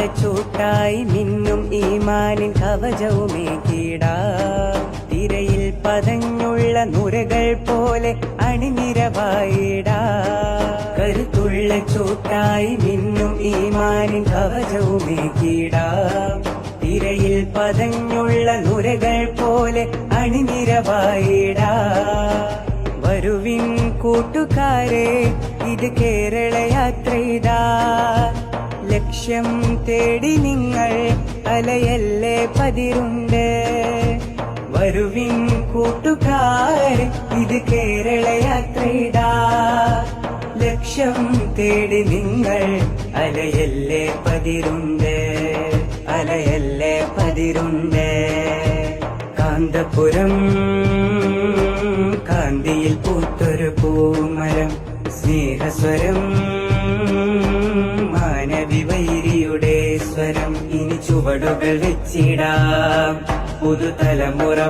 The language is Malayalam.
ചൂട്ടായി മിന്നും ഈമാനിൻ കവചവുമേകിടാം. തിരയിൽ പതഞ്ഞുള്ള നുരകൾ പോലെ അണിനിരവായിടാം. കരുത്തുള്ള ചൂട്ടായി മിന്നും ഈമാനിൻ കവചവുമേകിടാം. തിരയിൽ പതഞ്ഞുള്ള നുരകൾ പോലെ അണിനിരവായിടാം. വരുവിൻ കൂട്ടുകാരെ, ഇത് കേരള യാത്രയിതാ. ലക്ഷ്യം തേടി നിങ്ങൾ അലയല്ലേ പതിരുണ്ട്. വരുവിൻ കൂട്ടുകാരെ, ഇത് കേരള യാത്രയിതാ. ലക്ഷ്യം തേടി നിങ്ങൾ അലയല്ലേ പതിരുണ്ട്, അലയല്ലേ പതിരുണ്ട്. കാന്തപുരം കാന്തിയിൽ പൂത്തൊരു പൂമരം, സ്നേഹസ്വരം മാനവി വൈരിയുടെ സ്വരം. ഇനി ചുവടുകൾ വെച്ചിടാം, പുതുതലമുറ